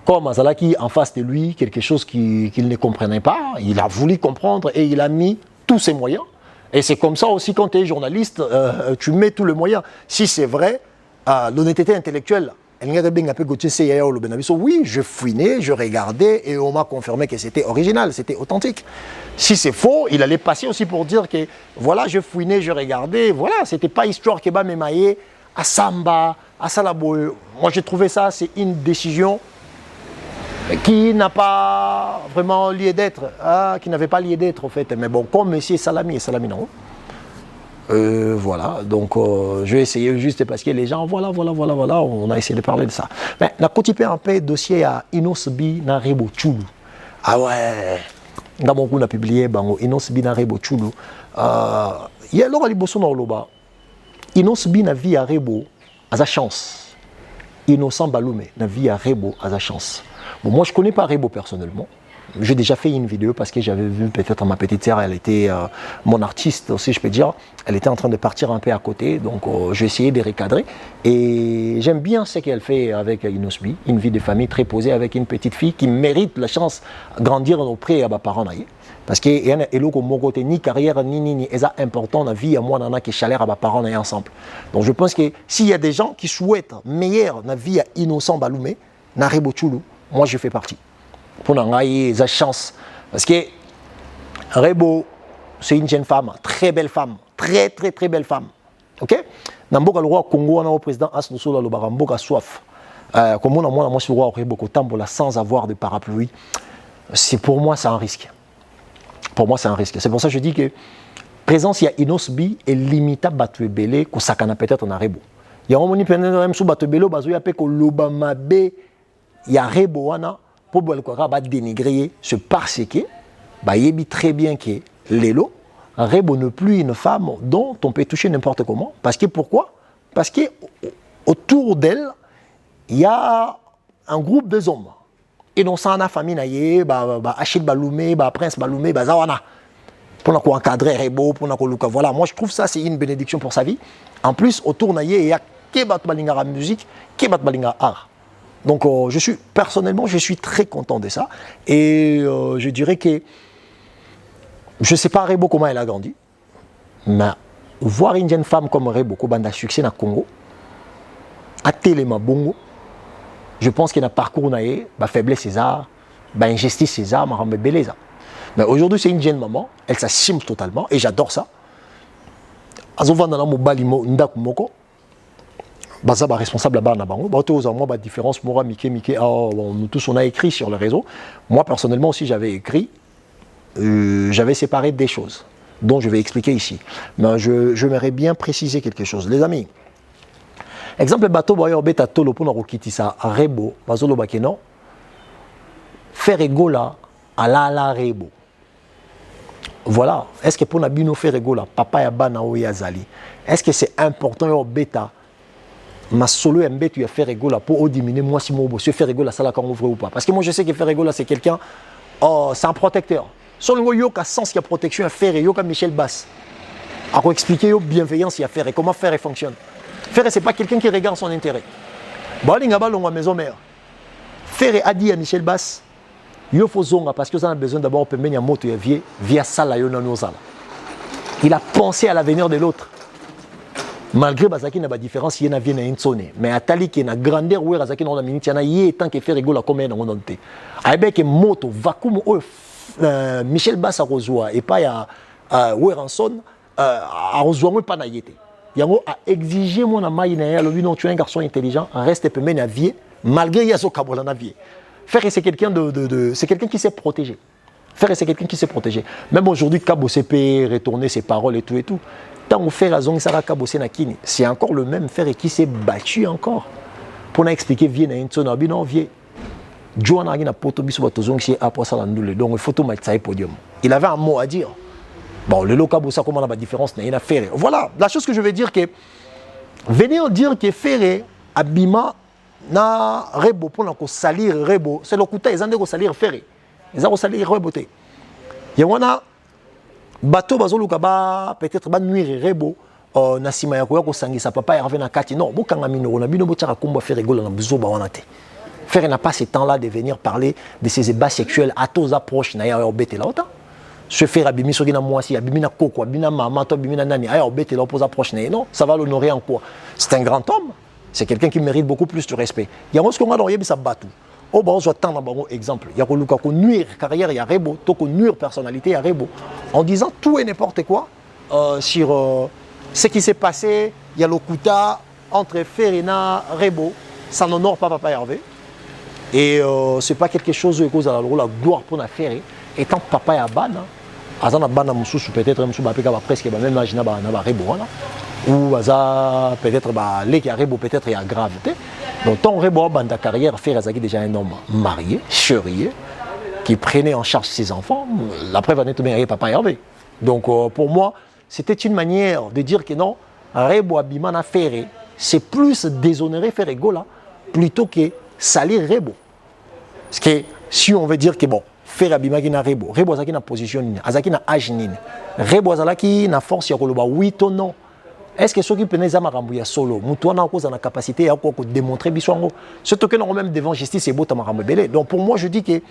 comme Azala qui en face de lui, quelque chose qu'il ne comprenait pas, il a voulu comprendre et il a mis tous ses moyens. Et c'est comme ça aussi quand tu es journaliste, tu mets tous les moyens. Si c'est vrai, l'honnêteté intellectuelle Oui, je fouinais, je regardais et on m'a confirmé que c'était original, c'était authentique. Si c'est faux, il allait passer aussi pour dire que voilà, je fouinais, je regardais, voilà, c'était pas histoire que m'émailler à Samba, à Salaboe. Moi, j'ai trouvé ça, c'est une décision qui n'a pas vraiment lieu d'être, qui n'avait pas lieu d'être en fait. Mais bon, comme M. Salami et Salami, non. Voilà, donc je vais essayer juste parce que les gens, voilà, on a essayé de parler de ça. Mais la côté un peu dossier à Inosbi Narebo Chulu. Ah ouais, dans mon coup, on a publié Inosbi Narebo Chulu. Il y a alors à Liboso dans l'Oba. Inosbi na vie à Rebo à sa chance. Innocent Baloumé na vie à Rebo à sa chance. Bon, moi, je ne connais pas Rebo personnellement. J'ai déjà fait une vidéo parce que j'avais vu peut-être ma petite sœur, elle était mon artiste aussi, je peux dire. Elle était en train de partir un peu à côté, donc j'ai essayé de recadrer. Et j'aime bien ce qu'elle fait avec Inosbi, une vie de famille très posée avec une petite fille qui mérite la chance de grandir auprès de mes parents. Parce que y a mon côté ni carrière ni important dans la vie à moi dans qui chaleur à mes parents ensemble. Donc je pense que s'il y a des gens qui souhaitent meilleur dans la vie à Innocent Baloumé, Narebo Chulu, moi je fais partie. Pour n'avoir sa chance. Parce que Rebo, c'est une jeune femme, très belle femme, très belle femme. Ok? Dans le roi Congo, on a le président Asnousso le Baramboka soif. Comme on a moi sur le roi Rebo Kotambola sans avoir de parapluie, c'est pour moi c'est un risque. Pour moi c'est un risque. C'est pour ça que je dis que présence il y a Inosbi et limitable Batoué Belé que ça can peut-être en Rebo. Il y a un moment même sous Batoué Belé, il y a que l'Obamabe, il y a Rebo pour dénigrer ce parce que il très bien que Lélo Rebo n'est plus une femme dont on peut toucher n'importe comment. Parce que pourquoi? Parce que autour d'elle il y a un groupe de hommes et dans sa famille naie Achille Baloumé Prince Baloumé Zawana pour encadrer Rebo pour voilà, moi je trouve ça c'est une bénédiction pour sa vie. En plus autour naie il y a que Balinga musique que Balinga art. Donc personnellement, je suis très content de ça. Et je dirais que je ne sais pas Rebo comment elle a grandi, mais voir une jeune femme comme Rebo, qui a succès dans le Congo, à Téléma Bongo, je pense qu'il y a un parcours, faiblesse César, injustice César, mais aujourd'hui, c'est une jeune maman, elle s'assume totalement, et j'adore ça. Baza responsable là-bas na bango ba to moi différence moi Mike nous tous on a écrit sur le réseau. Moi personnellement aussi j'avais écrit j'avais séparé des choses dont je vais expliquer ici. Mais je m'aimerais bien préciser quelque chose les amis. Exemple bateau boyo beta tolo pour rokitisa Rebo bazolo bakeno faire égola à la Rebo. Voilà, est-ce que pour nabino faire égola papa ya bana o yazali. Est-ce que c'est important yo beta ma solo MB tu as fait rigoler pour diminuer moi si mon boss fait rigoler ça là quand on ouvre ou pas parce que moi je sais que faire rigoler c'est quelqu'un c'est un protecteur solo yo ka sens qu'il y a protection à faire yo comme Michel Bass à expliquer yo bienveillance il y a faire et comment faire et fonctionne faire c'est pas quelqu'un qui regarde son intérêt bon linga ba longa maison mère faire a dit à Michel Bass yo faut zonga parce que ça a besoin d'abord de mettre moto via ça là yo na zala il a pensé à l'avenir de l'autre. Malgré Bazaki n'a pas de différence, il y a une zone. Mais à Tali qui est une grandeur où Bazaki n'a pas de minute, il y a tant que faire rigoler comme un ondonté. Avec moto, vacuum, Michel Bass a rejoint et pas à Weranson a rejoint pas naïté. Il y a exigé mon amai na le non tu es un garçon intelligent, reste peu mener à vie malgré il y a ce cabol en vie. Faire c'est quelqu'un c'est quelqu'un qui s'est protégé. Faire c'est quelqu'un qui s'est protégé. Même aujourd'hui Cabo CP retourner ses paroles et tout. Tant on fait raison c'est encore le même frère qui s'est battu encore pour nous expliquer vieux na insona bino vieux Joana na poto biso batozong chez après ça landule donc il faut tout mettre ça au podium. Il avait un mot à dire. Bon le local ça comment la différence n'a rien à faire. Voilà, la chose que je veux dire que venir dire que Ferré abima na Rebo pour nous salir Rebo, c'est le coup ils ont de salir Ferré. Ils ont salir Rebo té. Il y a bateau bazoluka ba peut-être ba nuire Rebo na sima ya ko sangisa papa ya revena kati non bokanga minoro na bino botaka komba faire rigoler na buzo ba wana te faire n'a pas ce temps-là de venir parler de ces ébats sexuels à tous approches na ya obete là autant se faire abimi soki na mwasi abimi na koko abimi na maman to abimi na nani aya obete là pose approche na non ça va l'honorer en quoi c'est un grand homme c'est quelqu'un qui mérite beaucoup plus de respect. Il y a ce qu'on a dans Yébi Sabatu. Oh, bah, on soit tant dans exemple. Il y a qu'on nuire carrière, il y a Rebo, qu'on nuire personnalité, il y a Rebo. En disant tout et n'importe quoi sur ce qui s'est passé, il y a le Kuta entre Ferina, Rebo, ça n'honore pas Papa Hervé. Et c'est pas quelque chose qui a la gloire pour la faire. Étant Papa Yabana, Azana Bana Moussou, peut-être presque même âge na Rebo. Ou peut-être les qui Rebo, peut-être il y a gravité. Donc, ton Rebo, dans ta carrière, Ferrazaki déjà un homme marié, chéri, qui prenait en charge ses enfants. La preuve en est que Papa Hervé. Donc, pour moi, c'était une manière de dire que non, Rebo Abimana Ferré, c'est plus déshonorer Ferré Gola plutôt que salir Rebo. Parce que si on veut dire que bon, Ferré Abimaki na Rebo, Rebo Azaki na position, Azaki na âge, Rebo Azaki na force, oui ou non. Est-ce que ceux qui prenaient Zamarambu solo, Moutouana a la capacité à démontrer Biswango, surtout que nous même devant justice et beau Tamarambu. Donc pour moi, je dis que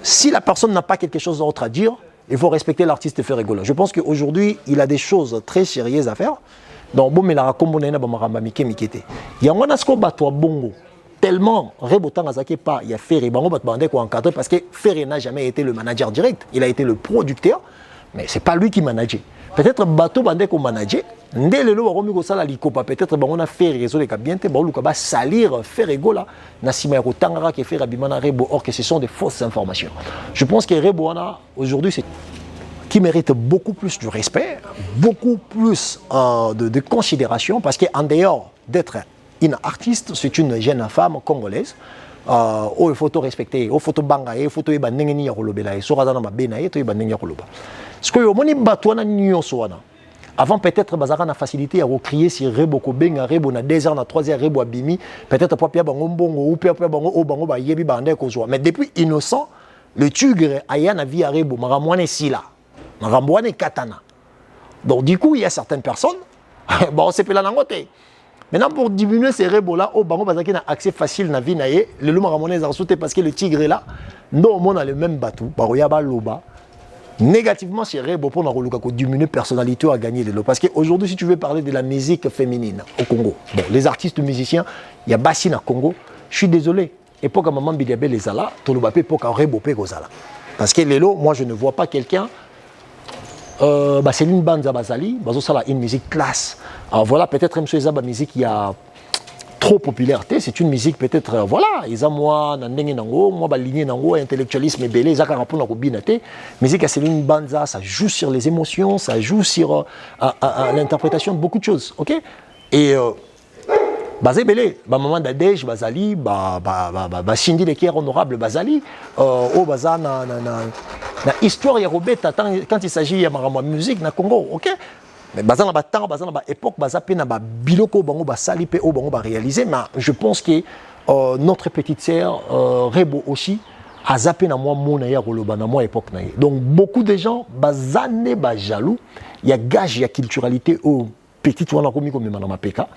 si la personne n'a pas quelque chose d'autre à dire, il faut respecter l'artiste Ferregola. Je pense qu'aujourd'hui, il a des choses très sérieuses à faire. Donc bon, mais la raconte na Bamaramba Mike Mikete. Il y a un asko batwa bongo. Tellement Rebotan Azaki pas, il y a Ferré Bango Batbandé qui encadré parce que Ferré n'a jamais été le manager direct. Il a été le producteur, mais c'est pas lui qui manageait. Peut-être Bato Bandé qui manageait. Ndé le lo romi ko sala likopa peut-être on a fait réseau les kabiente ba luka ba salir Ferregola na sima ko tangara ke faire abimana Rebo or que ce sont des fausses informations. Je pense que Rebo aujourd'hui c'est qui mérite beaucoup plus de respect, beaucoup plus de considération parce qu'en dehors d'être une artiste, c'est une jeune femme congolaise. Il faut respecter, il faut banga, il faut eba ndengeni ya kolobela, so razana mabena to eba ndengeni ya koloba. Ce que yo moni batwana nyonso wana. Avant peut-être bazara na facilité à recrier sur Rebo ko benga Rebo na 2 heures na 3 heures Rebo abimi, peut-être pas pia bango mbongo ou pia bango o bango ba yebi bande ko zo. Mais depuis innocent, le tigre aya na vie à Rebo maramwane sila. Maramwane katana. Donc du coup, il y a certaines personnes bon, c'est pas la nangote. Maintenant, pour diminuer ces Rebo-là, au Bango Bazaki a accès facile à la vie, le loup maramonais a sauté parce que le tigre est là. Nous, on a le même bateau, Baroyaba Loba. Négativement, ces Rebo, pour diminuer la personnalité à gagner de l'eau. Parce qu'aujourd'hui, si tu veux parler de la musique féminine au Congo, bon, les artistes musiciens, il y a Bassine à Congo. Je suis désolé. Époque à Maman Bidiabé les Ala, Tolobapé, époque à Rebo Pegozala. Parce que les lots, moi, je ne vois pas quelqu'un. Céline Banza Bazali, une musique classe. Alors voilà, peut-être M. Zaba musique qui a trop popularité, c'est une musique peut-être, voilà, ils ont moi, moi, ligné nango, intellectualisme et belé, ça carapon na kobinate. Musique à Céline Banza, ça joue sur les émotions, ça joue sur l'interprétation de beaucoup de choses, ok? Et Bazé Belé, maman d'Adège, Bazali, Cindy Lekier honorable Bazali, oh Baza na histoire ya Robeta quand il s'agit de ma musique na Congo, ok? Mais Baza na temps, Baza na époque, Baza pe na biloko bango basali pe o bango ba réaliser, mais je pense que notre petite sœur Rebo aussi a zappé na moi mona ya roloba na moi époque na. Donc beaucoup de gens bazane ba jaloux, il y a gage, il y a culturalité au petit wana komi comme na mapeka.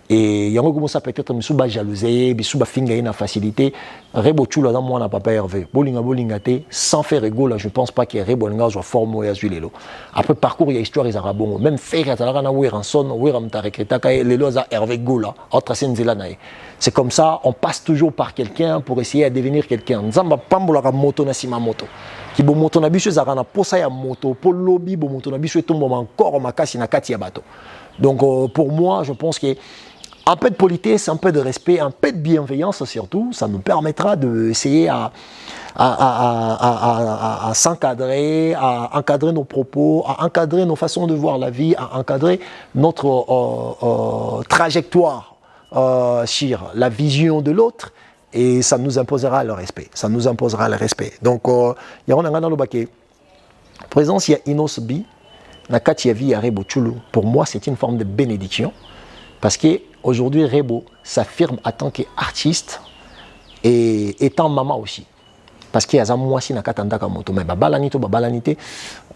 Et il y a un ça peut-être misuba jalousie, misuba finga na facilité. Rebo chula dans moi na papa Hervé. Bolinga te sans faire ego là, je pense pas que Rebo nga soit formé à Zulelo. Après parcours il y a histoire les arabons, même faire atala na Weranson, Weram ta rekreta ka lelo za Hervé Gola, autre senzela nae. C'est comme ça, on passe toujours par quelqu'un pour essayer de devenir quelqu'un. Nzamba pambola ka moto na sima moto. Ki bo moto na biso za na posa ya moto, po lobby bo moto na biso tombo encore makasi na kati ya bato. Donc pour moi, je pense que un peu de politesse, un peu de respect, un peu de bienveillance surtout, ça nous permettra d'essayer à s'encadrer, à encadrer nos propos, à encadrer nos façons de voir la vie, à encadrer notre trajectoire sur la vision de l'autre, et ça nous imposera le respect. Ça nous imposera le respect. Donc, il y a un baquet. Présence, il y a Inos Bi, Nakati Yavi Rebo Chulu. Pour moi, c'est une forme de bénédiction. Parce qu'aujourd'hui, Rebo s'affirme en tant qu'artiste et étant maman aussi. Parce qu'il y a un mois si nakatanda kamoto, mais babalanité,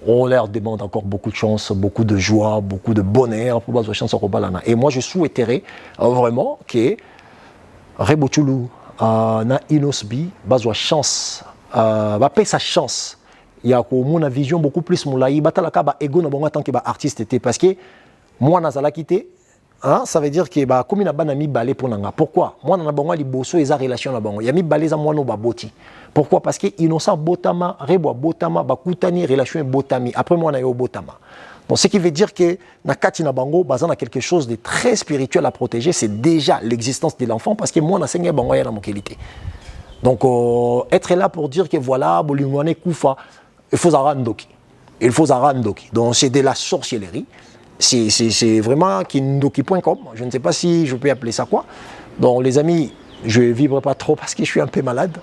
on leur demande encore beaucoup de chance, beaucoup de joie, beaucoup de bonheur pour bazo chance au balana. Et moi, je souhaiterais vraiment que Rebo Chulu na Inosbi bazo chance, va payer sa chance. Il y a une vision beaucoup plus moulaï, batalaka ba ego na bonga tant que ba artiste était parce que moi nazala quitté. hein, ça veut dire que bah comme na bana mi balé pour nanga. Pourquoi? Moi na bango li bosso eza relation na bango. Ya mi balé za moi no baboti. Pourquoi? Parce que innocent botama, rebo botama, bakutani relation botami. Après moi na yo botama. Donc ce qui veut dire que na kati na bango bazana quelque chose de très spirituel à protéger, c'est déjà l'existence de l'enfant parce que moi na senga bango ya na mokelité. Donc être là pour dire que voilà bolingwane kufa, il faut zarandoki. Il faut zarandoki. Donc c'est de la sorcellerie. C'est vraiment kindoki.com. Je ne sais pas si je peux appeler ça quoi. Donc les amis, je ne vibrerai pas trop parce que je suis un peu malade.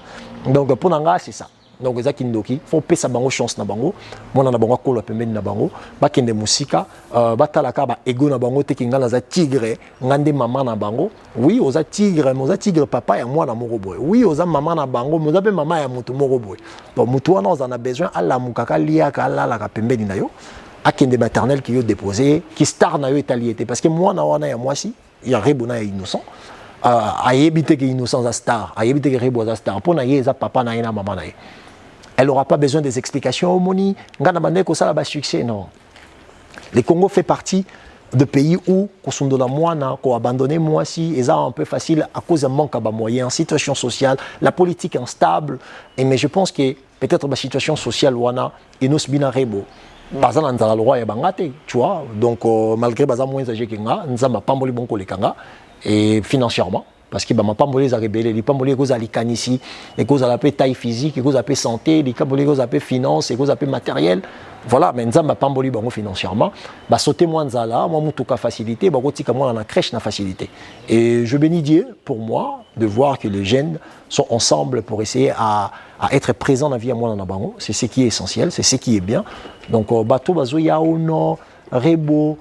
Donc pour Nanga, c'est ça. Donc les kindoki, il faut payer sa bango chance na bango. Moi na bango kolo pembeni na bango. Ba kende musika, ba talaka ba ego na bango te kinga na za tigre, ngande maman na bango. Oui, oza tigre, moza tigre papa ya moi na moroboy. Oui, oza maman na bango, moza pe maman ya mutu moroboy. Bon mutu wana on a besoin alla mukaka liaka la la pembeni na yo. Akende maternel qui yo déposé, qui star na yo italiété parce que moi na wana ya moi si, il y a rebona ya innocent. Ayebite que innocent za star, ayebite que rebo za star. Pour na ye za papa na ye na maman na ye. Elle n'aura pas besoin des explications au moni. Ngana bande ko sala ba succès non. Le Congo fait partie de pays où kosondola mwana ko abandonné moi si et ça un peu facile à cause d'un manque de moyens, situation sociale, la politique instable et mais je pense que peut-être la situation sociale wana inos bina rebo. Baza na nzala loi ya bangate, tu vois. Donc malgré baza moins âgé kinga, nzamba pamboli bonko lekanga et financièrement parce que ma pamboli za rebelle, li pamboli ko za likanisi, et ko za la paix taille physique, et ko za paix santé, li pamboli ko za paix finance, et ko za paix matériel. Voilà, mais nzamba pamboli bango financièrement, ba sauter moins nzala, moi mutuka facilité, ba kotika moi na crèche na facilité. Et je bénis Dieu pour moi de voir que les jeunes sont ensemble pour essayer à être présents dans la vie à moi dans la bango, c'est ce qui est essentiel, c'est ce qui est bien. Donc bateau bazo yaono, rebo.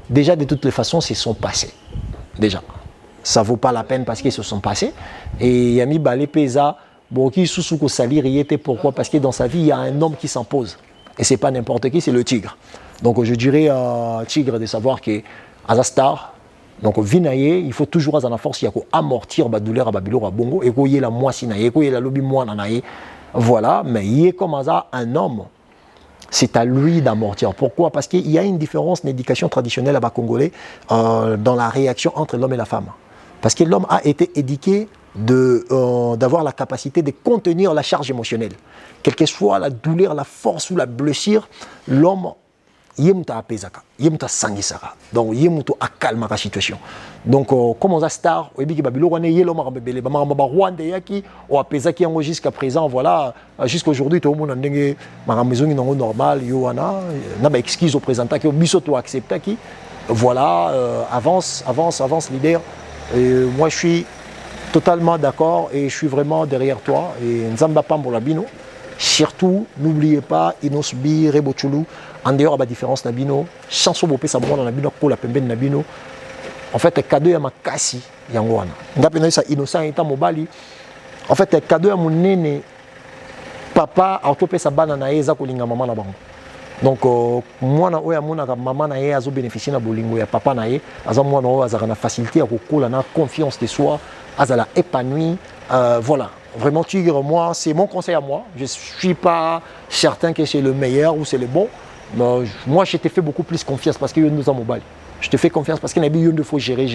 Déjà de toutes les façons, c'est son passé. Déjà. Ça vaut pas la peine parce qu'ils se sont passés. Et Yami Balé Pesa, bon, qui sous salir, il était pourquoi? Parce que dans sa vie, il y a un homme qui s'impose. Et c'est pas n'importe qui, c'est le tigre. Donc je dirais tigre de savoir que Azastar, donc vinaye, il faut toujours avoir la force, il y a amortir la douleur à Babylone à Bongo, et qu'il y ait la moissine, et qu'il y ait la lobby moine. Voilà, mais il est comme un homme. C'est à lui d'amortir. Pourquoi? Parce qu'il y a une différence d'éducation traditionnelle à bas congolais dans la réaction entre l'homme et la femme. Parce que l'homme a été éduqué d'avoir la capacité de contenir la charge émotionnelle. Quelle que soit la douleur, la force ou la blessure, l'homme yemuta apesaka, yemuta sangisaka. Donc yemuta akalma la situation. Donc comme on a star, on dit que Babylone est l'homme a bébé, Rwanda yaki ou apesaki yango jusqu'à présent, voilà, jusqu'à aujourd'hui tout le monde a ndenge ma maison est normal, yoana, na ba excuse au présentant qui biso to accepter qui, voilà, avance leader. Et moi je suis totalement d'accord et je suis vraiment derrière toi et nzamba pambola bino. Surtout, n'oubliez pas, Inosbi, Rebochulu, en dehors de la différence Nabino, chanson bopé sa bonne Nabino, pour la pembe Nabino. En fait, le cadeau est ma kassi, Yangwana. N'apena ça innocent et mobali. En fait, le cadeau est mon néné, papa, a topé sa banana et zakolinga maman na bango. Donc, moi, na oya mona maman na ye azo bénéficier na bolingo ya papa na ye, aza moi na oya azana facilité à kokola na confiance de soi, azala épanoui, voilà. Vraiment, Tigre, moi, c'est mon conseil à moi. Je ne suis pas certain que c'est le meilleur ou c'est le bon. Mais moi, je t'ai fait beaucoup plus confiance parce que nous avons mobile. Je te fais confiance parce qu'il y a une fois gérer.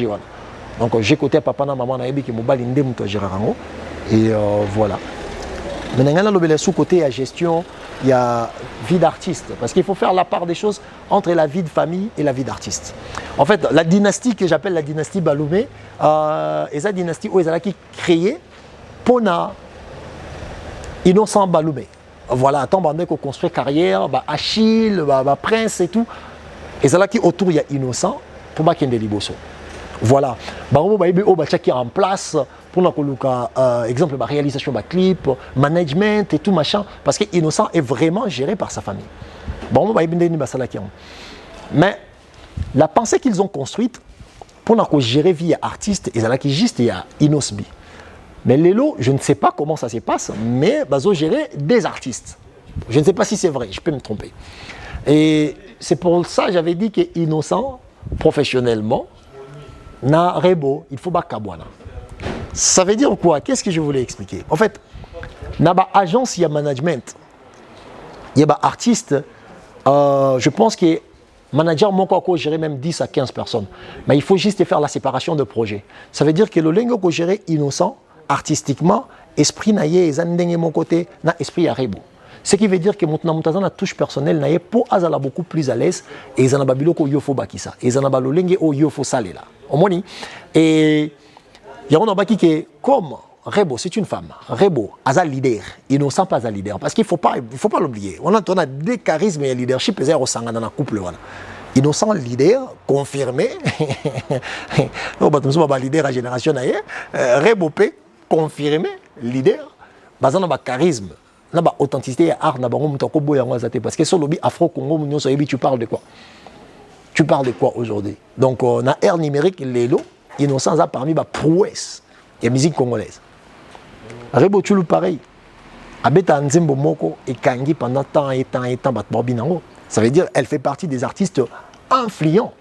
Donc, j'ai côté papa, maman, qui mobile, il gérer. Et voilà. Maintenant, le sous-côté, il y a gestion, il y a vie d'artiste. Parce qu'il faut faire la part des choses entre la vie de famille et la vie d'artiste. En fait, la dynastie que j'appelle la dynastie Baloumé, et cette dynastie, où ils ont créé Pona Innocent Baloumé. Voilà, tant bandé qu'on construit carrière, bah Achille, bah Prince et tout. Et c'est là qui autour il y a Innocent pour pas qu'il y ait des liboso. Voilà. Bah on va qui en place pour la exemple la réalisation de clip, management et tout machin parce que Innocent est vraiment géré par sa famille. Bah on va mais la pensée qu'ils ont construite pour gérer via artiste et c'est là qui juste il y a Inosbi. Mais Lélo, je ne sais pas comment ça se passe, mais Bazo gérer des artistes. Je ne sais pas si c'est vrai, je peux me tromper. Et c'est pour ça que j'avais dit que Innocent, professionnellement, na rebo, il faut bakabwana. Ça veut dire quoi? Qu'est-ce que je voulais expliquer? En fait, na ba agence, il y a management, il y a ba artiste. Je pense que manager mon corps gérer même 10 à 15 personnes. Mais il faut juste faire la séparation de projet. Ça veut dire que le lingo que gérer innocent, artistiquement, esprit naïe, et zandenge mon côté, na esprit à rebo. Ce qui veut dire que maintenant, la touche personnelle naïe pour azala beaucoup plus à l'aise et ils en a babilo ko yofo bakisa. Ils en a balo lingue o yofo salé là. Au moins, et il y a un baki que comme Rebo, c'est une femme. Rebo, Aza leader. Innocent pas Aza leader. Parce qu'il ne faut pas l'oublier. On a des charismes et leadership au sang dans la couple. Voilà. Innocent leader, confirmé. On va leader à génération. Rebo P, confirmé, leader. Bazan a charisme. Na ba authenticité et art na ba ngom toko boya ngazate parce que sur le Afro Congo munyo so yebi tu parles de quoi? Tu parles de quoi aujourd'hui? Donc na ère numérique les lots innocent a parmi ba prouesse et musique congolaise. Rebo Tchulu pareil. Abeta Nzembo Moko et Kangi pendant tant et tant et tant Batbobinango. Ça veut dire elle fait partie des artistes influents.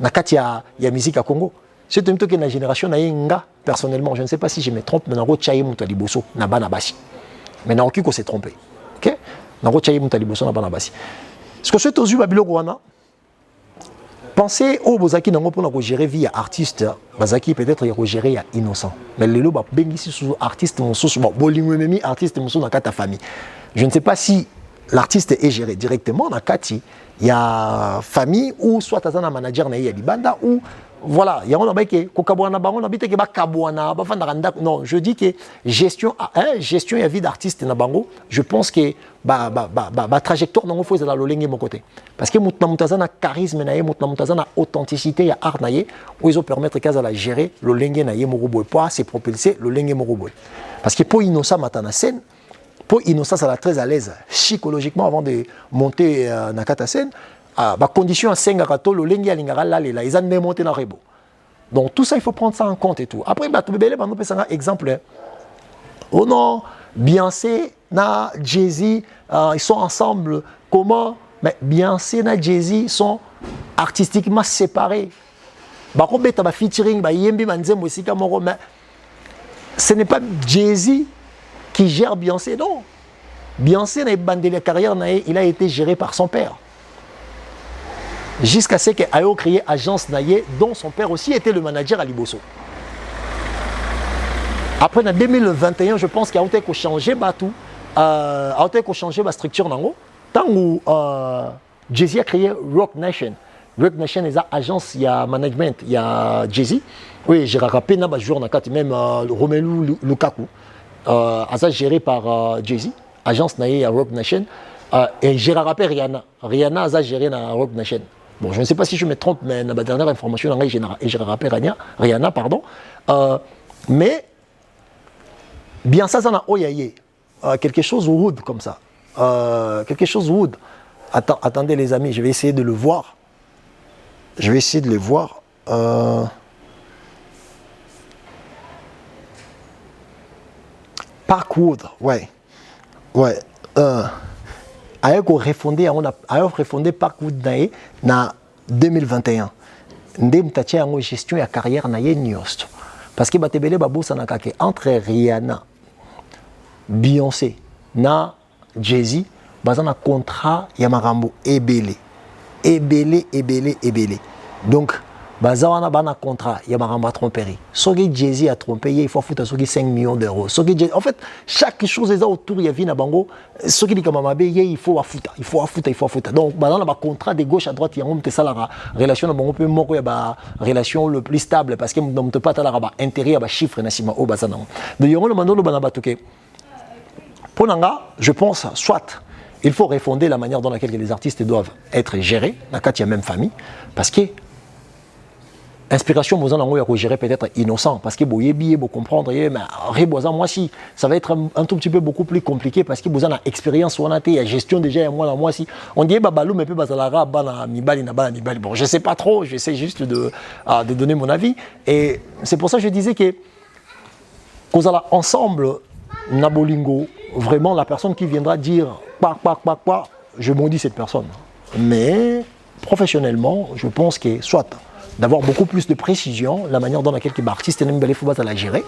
Nakati ya musique à Congo. C'est un peu que la génération na yenga personnellement, je ne sais pas si je me trompe, mais Nango Tchaye Moutaliboso na Banabashi. Mais Naokiko s'est trompé. OK? Nango Tchaye Moutaliboso na Banabashi. Ce que c'est aux yeux Babilo Rwanda. Pensez au Bozaki Nango pour gérer via artiste, Bazaki peut-être il gérer à innocent. Mais le loba bengisi sous artiste mon sous bolingwememi artiste mon sous dans ta famille. Je ne sais pas si l'artiste est géré directement dans Kati, il y a famille ou soit un manager na Libanda ou voilà, il y a un baké kokabwana bango na bité ke ba kabwana ba fanda randa. Non, je dis que gestion gestion et vie d'artiste na bango, je pense que ba trajectoire nango faut la lolenge mon côté. Parce que mutna mutazana charisme na mutna mutazana authenticité ya art na où ils ont permettre kaza la gérer lolenge na morubo pour se propulser lolenge morubo. Parce que pour innocent matana scène, pour innocent ça la très à l'aise psychologiquement avant de monter na kata scène. Condition à 5 gâteaux, le lingue à l'ingara là, ils ont démonté dans Rebo. Donc tout ça, il faut prendre ça en compte et tout. Après, on peut un exemple. Oh non, Beyoncé, na Jay-Z, ils sont ensemble. Comment? Mais Beyoncé, na Jay-Z sont artistiquement séparés. Bah, on peut featuring, bah, Yembi Manzem aussi, mais ce n'est pas Jay-Z qui gère Beyoncé, non. Beyoncé, la carrière, il a été géré par son père. Jusqu'à ce qu'il ait créé Agence Naye, dont son père aussi était le manager à Liboso. Après, en 2021, je pense qu'il a été changé tout, a été changé la structure nango. Tant où Jay-Z a créé Rock Nation. Rock Nation est une agence, il y a management, il y a Jay-Z. Oui, j'ai rappelé na jour na kat même Romelu Lukaku, géré par Jay-Z, agence Naye à Rock Nation. Et j'ai rappelé Rihanna. Rihanna a géré na Rock Nation. Bon, je ne sais pas si je me trompe, mais la dernière information, j'ai rappelé Rihanna, pardon. Mais, bien ça, ça a oyaye. Quelque chose wood comme ça. Quelque chose wood. Attendez les amis, je vais essayer de le voir. Je vais essayer de le voir. Parkwood, ouais. Ouais. Avec refondé, on a refondé Parkwood Nae en 2021. Ndem tatia en gestion et carrière Nae Niost. Parce que batebele babosa nakake entre Rihanna, Beyoncé, na Jay-Z, bazana contrat Yamarambo ebele. Donc bazana bana contrat Yamarambo a trompé. Sogi Jay-Z a trompé, il faut foutre 5 millions d'euros. En fait, chaque chose est autour il y a vina bango, sogi kamamabe il faut foutre. Donc bazana ba contrat de gauche à droite, il y a un ça la relation na bango peut moko ya ba relation le plus stable parce que on peut pas ta la ba intérêt ba chiffre na sima o bazana. Donc yongo le mandolo bana batuke. Pour nanga, je pense soit il faut refonder la manière dans laquelle les artistes doivent être gérés, dans il y a même famille, parce que inspiration, vous en avez gérer peut-être innocent, parce que vous avez comprendre, mais moi si ça va être un tout petit peu beaucoup plus compliqué, parce que vous avez expérience, on a la gestion déjà, moi si on dit balou, mais puis bazalara, mibali. Bon, je sais pas trop, j'essaie juste de donner mon avis, et c'est pour ça que je disais que vous allez ensemble, Nabolingo, vraiment la personne qui viendra dire quoi, je maudis cette personne. Mais professionnellement, je pense que soit d'avoir beaucoup plus de précision, la manière dont laquelle l'artiste est belle faut la gérer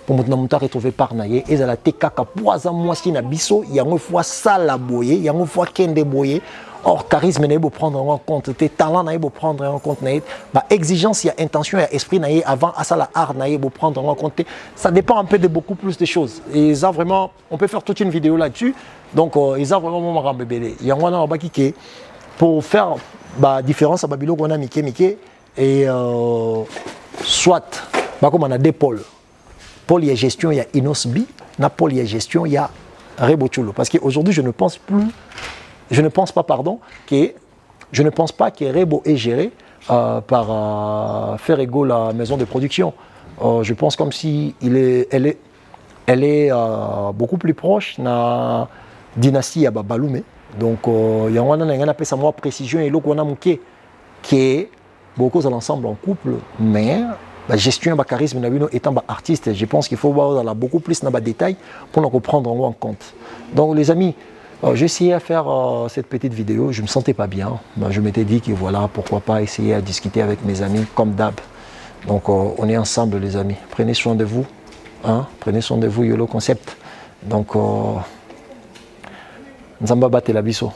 pour maintenant retrouver par naïe et la tekaka poison moi si na biso il y a une fois ça la boyer il y a une fois kende boyer Or charisme n'est pas prendre en compte, tes talents n'est pas prendre en compte, bah exigence, il y a intention, il y a esprit n'est avant à ça la art n'est pas prendre en compte. Ça dépend un peu de beaucoup plus de choses. Et ça vraiment, on peut faire toute une vidéo là-dessus. Donc ils ont vraiment mon bébé. Il y a un qui pour faire bah différence à Babylone on a Mickey et soit bah comme on a deux pôles. Pôle il y a gestion, il y a Inosbi, na pôle il y a gestion, il y a Rebochulo. Parce qu'aujourd'hui je ne pense pas que Rebo est géré par Ferrego, la maison de production. Je pense comme si elle est beaucoup plus proche de la dynastie à Babalume. Donc, il y a un appel ça moi précision et l'autre on a manqué qui est beaucoup de l'ensemble en couple, mais la gestion de charisme étant artiste, je pense qu'il faut voir beaucoup plus dans les détails pour nous reprendre en compte. Donc, les amis, j'ai essayé à faire cette petite vidéo, je ne me sentais pas bien. Je m'étais dit que voilà, pourquoi pas essayer à discuter avec mes amis comme d'hab. Donc on est ensemble les amis. Prenez soin de vous. Hein? Prenez soin de vous, YOLO Concept. Donc, Nzamba Bate la biso.